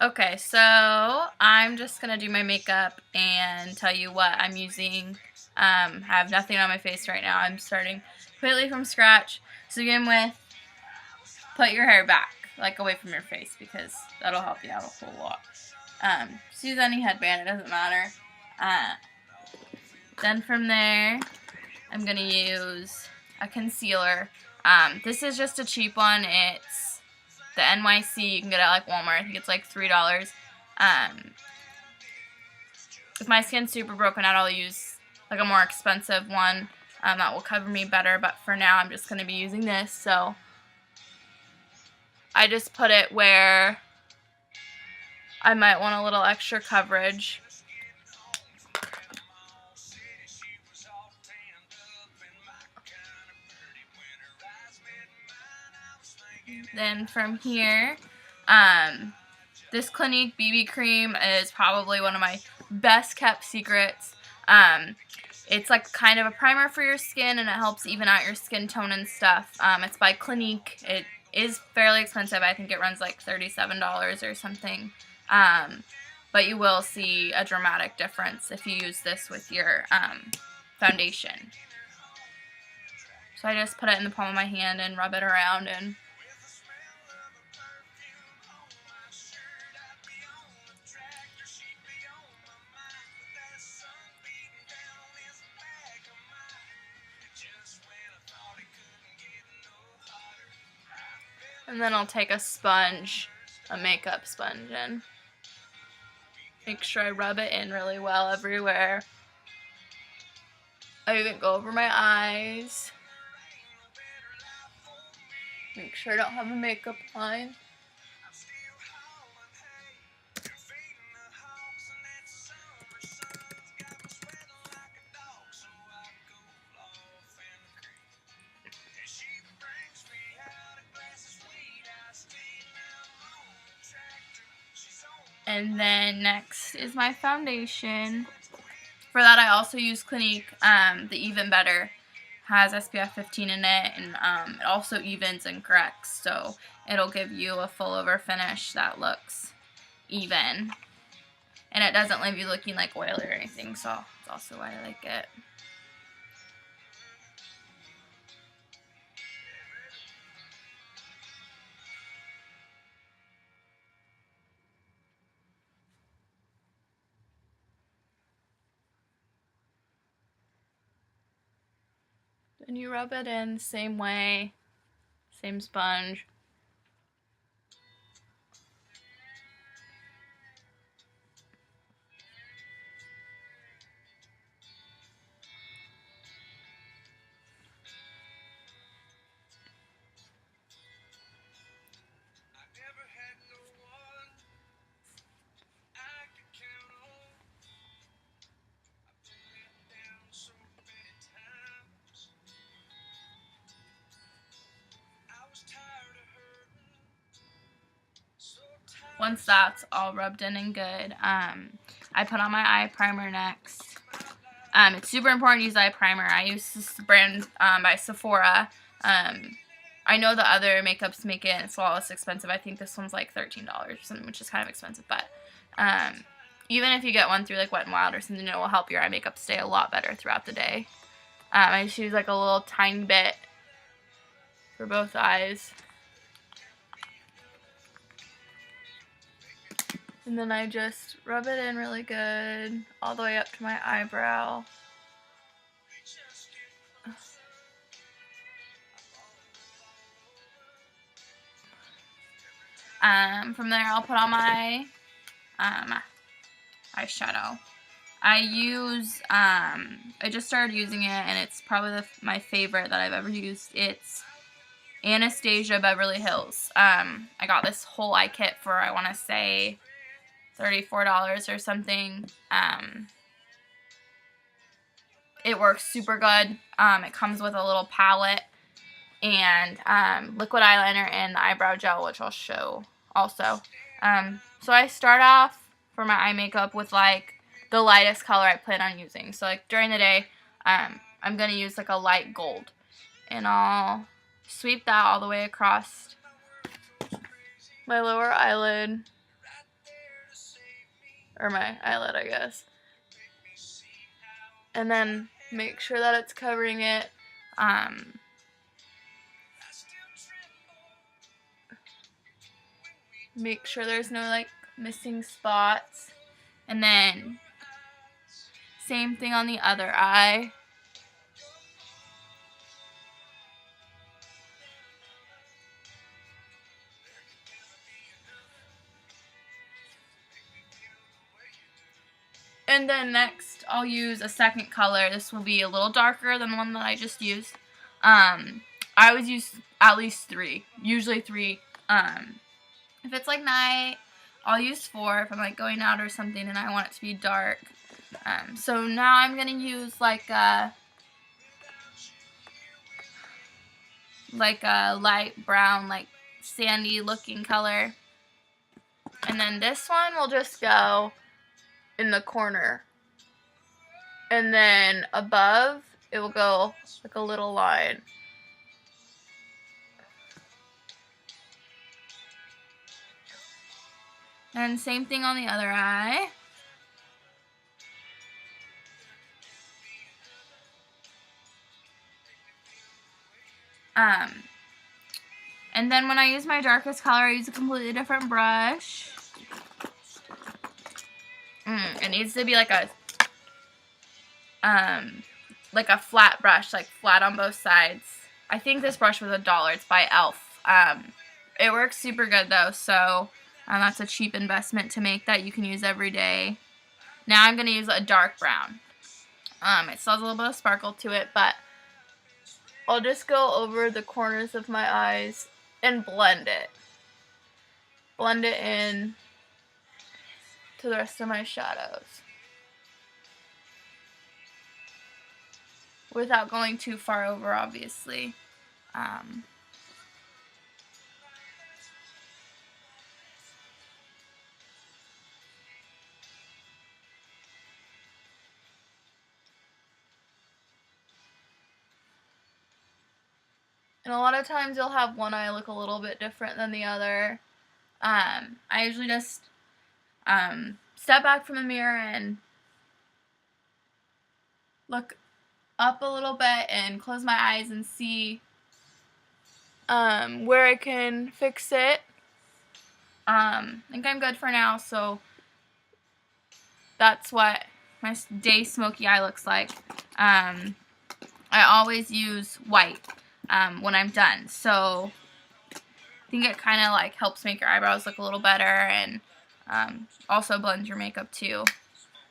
Okay, so I'm just going to do my makeup and tell you what I'm using. I have nothing on my face right now. I'm starting completely from scratch. So to begin with, put your hair back, like away from your face, because that'll help you out a whole lot. Just use any headband, it doesn't matter. Then from there, I'm going to use a concealer. This is just a cheap one. It's the NYC. You can get it at like Walmart. I think it's like $3. If my skin's super broken out, I'll use like a more expensive one that will cover me better. But for now, I'm just going to be using this. So I just put it where I might want a little extra coverage. Then from here, this Clinique BB cream is probably one of my best kept secrets. It's like kind of a primer for your skin, and it helps even out your skin tone and stuff. It's by Clinique. It is fairly expensive. I think it runs like $37 or something. But you will see a dramatic difference if you use this with your foundation. So I just put it in the palm of my hand and rub it around, and then I'll take a sponge, a makeup sponge, and make sure I rub it in really well everywhere. I even go over my eyes. Make sure I don't have a makeup line. And then next is my foundation. For that, I also use Clinique. The Even Better has SPF 15 in it, and it also evens and corrects, so it'll give you a full over finish that looks even. And it doesn't leave you looking like oily or anything, so that's also why I like it. And you rub it in the same way, same sponge. Once that's all rubbed in and good, I put on my eye primer next. It's super important to use eye primer. I use this brand by Sephora. I know the other makeups make it, and it's a lot less expensive. I think this one's like $13 or something, which is kind of expensive. But even if you get one through like Wet n Wild or something, it will help your eye makeup stay a lot better throughout the day. I just use like a little tiny bit for both eyes. And then I just rub it in really good, all the way up to my eyebrow. From there, I'll put on my eyeshadow. I just started using it, and it's probably my favorite that I've ever used. It's Anastasia Beverly Hills. I got this whole eye kit for, I want to say, $34 or something. It works super good. It comes with a little palette and liquid eyeliner and the eyebrow gel, which I'll show also. So I start off for my eye makeup with like the lightest color I plan on using. So like during the day, I'm going to use like a light gold, and I'll sweep that all the way across my lower eyelid. or my eyelid, I guess. And then make sure that it's covering it. Make sure there's no like missing spots. And then same thing on the other eye. And then next I'll use a second color. This will be a little darker than the one that I just used. I always use at least 3, usually 3. If it's like night, I'll use 4 if I'm like going out or something and I want it to be dark. So now I'm gonna use like a light brown, like sandy looking color. And then this one will just go in the corner. And then above, it will go like a little line. And same thing on the other eye. And then when I use my darkest color, I use a completely different brush. It needs to be like a flat brush, like flat on both sides. I think this brush was $1. It's by e.l.f. It works super good though, so that's a cheap investment to make that you can use every day. Now I'm going to use a dark brown. It still has a little bit of sparkle to it, but I'll just go over the corners of my eyes and blend it. Blend it in to the rest of my shadows. Without going too far over, obviously. And a lot of times you'll have one eye look a little bit different than the other. I usually just step back from the mirror and look up a little bit and close my eyes and see where I can fix it. I think I'm good for now, so that's what my day smoky eye looks like. I always use white when I'm done, so I think it kind of like helps make your eyebrows look a little better and also blends your makeup too.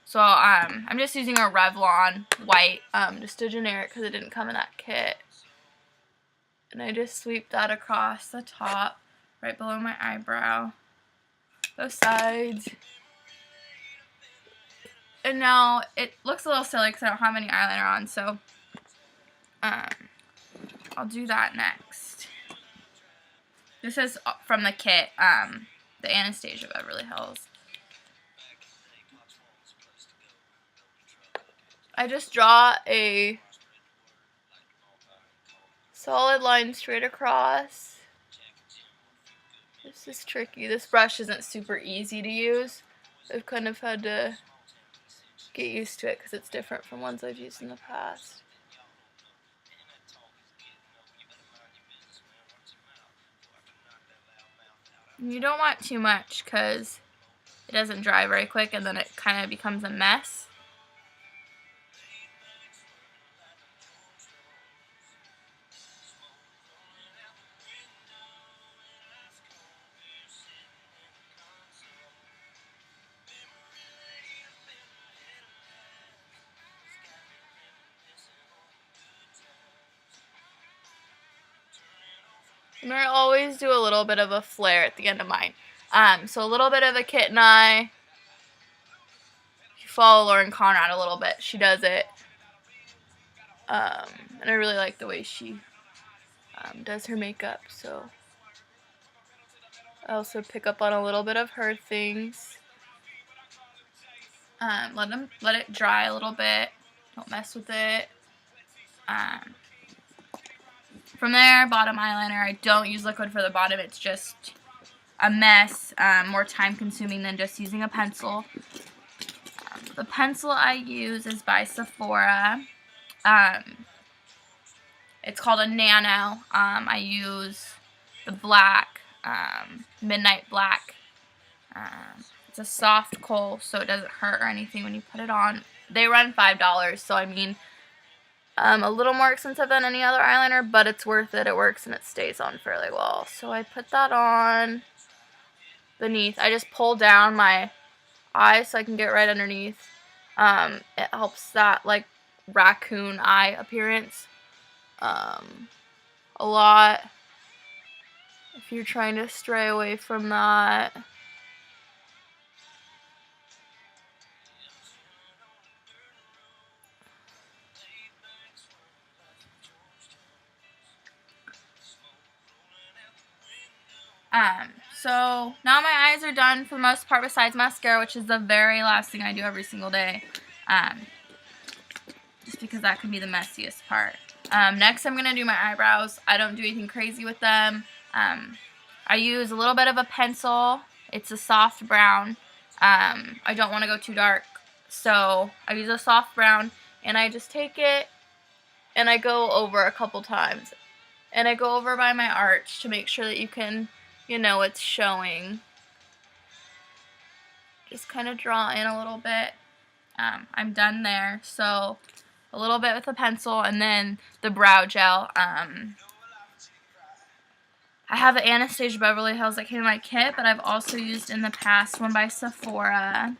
So I'm just using a Revlon white, just a generic because it didn't come in that kit. And I just sweep that across the top, right below my eyebrow, both sides. And now it looks a little silly because I don't have any eyeliner on, so I'll do that next. This is from the kit, the Anastasia Beverly Hills. I just draw a solid line straight across. This is tricky. This brush isn't super easy to use. I've kind of had to get used to it because it's different from ones I've used in the past. You don't want too much because it doesn't dry very quick and then it kind of becomes a mess. And I always do a little bit of a flare at the end of mine. So a little bit of a kitten eye. If you follow Lauren Conrad a little bit, she does it. And I really like the way she does her makeup. So I also pick up on a little bit of her things. Let it dry a little bit. Don't mess with it. From there, bottom eyeliner. I don't use liquid for the bottom. It's just a mess, more time consuming than just using a pencil. The pencil I use is by Sephora. It's called a Nano. I use the black, Midnight Black. It's a soft kohl, so it doesn't hurt or anything when you put it on. They run $5, so I mean, a little more expensive than any other eyeliner, but it's worth it. It works and it stays on fairly well. So I put that on beneath. I just pull down my eye so I can get right underneath. It helps that like raccoon eye appearance a lot if you're trying to stray away from that. So now my eyes are done for the most part besides mascara, which is the very last thing I do every single day. Just because that can be the messiest part. Next I'm going to do my eyebrows. I don't do anything crazy with them. I use a little bit of a pencil. It's a soft brown. I don't want to go too dark, so I use a soft brown, and I just take it and I go over a couple times. And I go over by my arch to make sure that you can, you know, it's showing. Just kind of draw in a little bit. I'm done there. So a little bit with a pencil and then the brow gel. I have the Anastasia Beverly Hills that came in my kit, but I've also used in the past one by Sephora.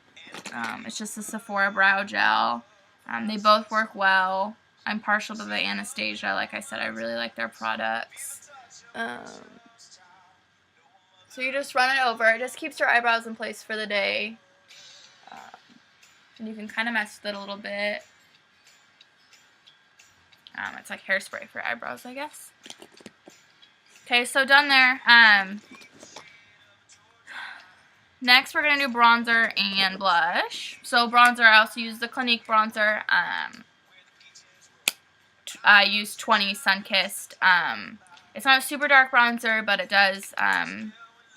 It's just a Sephora brow gel. They both work well. I'm partial to the Anastasia. Like I said, I really like their products. So you just run it over. It just keeps your eyebrows in place for the day. And you can kind of mess with it a little bit. It's like hairspray for eyebrows, I guess. Okay, so done there. Next, we're going to do bronzer and blush. So bronzer, I also use the Clinique bronzer. I use 20 Sunkissed. It's not a super dark bronzer, but it does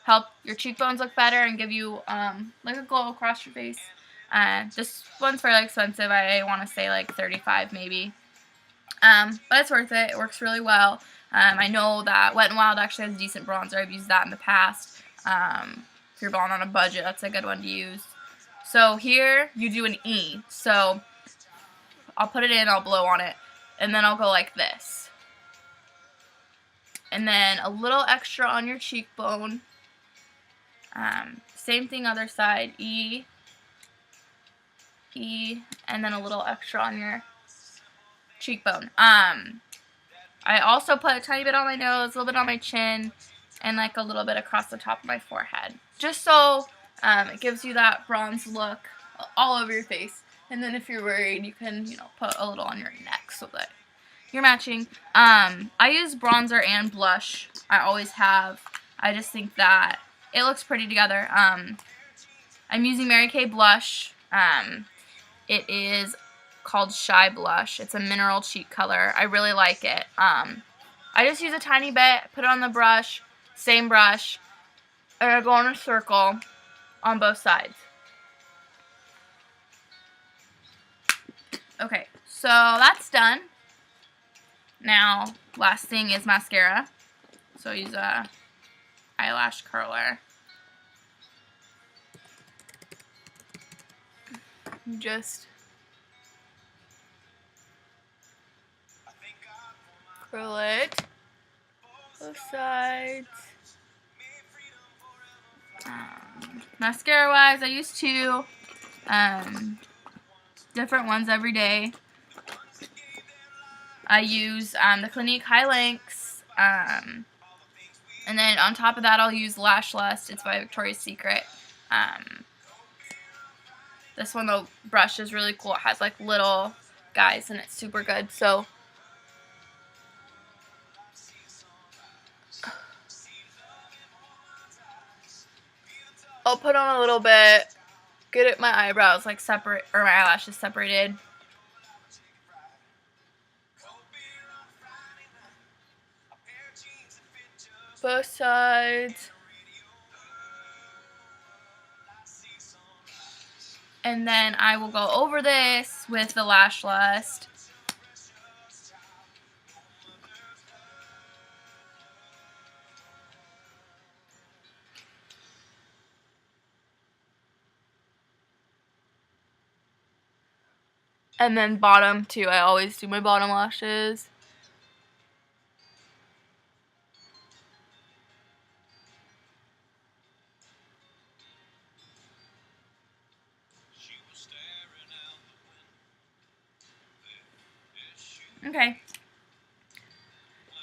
help your cheekbones look better and give you like a glow across your face. This one's fairly expensive. I want to say like $35 maybe. But it's worth it. It works really well. I know that Wet n Wild actually has a decent bronzer. I've used that in the past. If you're balling on a budget, that's a good one to use. So here you do an E. So I'll put it in, I'll blow on it, and then I'll go like this. And then a little extra on your cheekbone. Same thing other side. E, E, and then a little extra on your cheekbone. I also put a tiny bit on my nose, a little bit on my chin, and like a little bit across the top of my forehead. Just so it gives you that bronze look all over your face. And then if you're worried, you can, you know, put a little on your neck so that you're matching. I use bronzer and blush. I always have. I just think that it looks pretty together. I'm using Mary Kay blush. It is called Shy Blush. It's a mineral cheek color. I really like it. I just use a tiny bit, put it on the brush, same brush, and I go in a circle on both sides. Okay, so that's done. Now, last thing is mascara. So I use a eyelash curler. Just curl it, both sides. Mascara wise, I use two different ones every day. I use the Clinique High Lengths, and then on top of that I'll use Lash Lust. It's by Victoria's Secret. This one, the brush is really cool. It has like little guys and it's super good. So I'll put on a little bit, get it my eyebrows like separate, or my eyelashes separated. Both sides. And then I will go over this with the Lash Lust. And then bottom too. I always do my bottom lashes. Okay.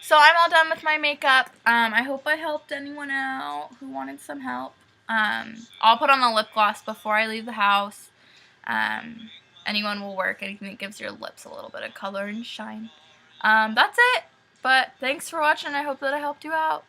So I'm all done with my makeup. I hope I helped anyone out who wanted some help. I'll put on a lip gloss before I leave the house. Anyone will work. Anything that gives your lips a little bit of color and shine. That's it. But thanks for watching. I hope that I helped you out.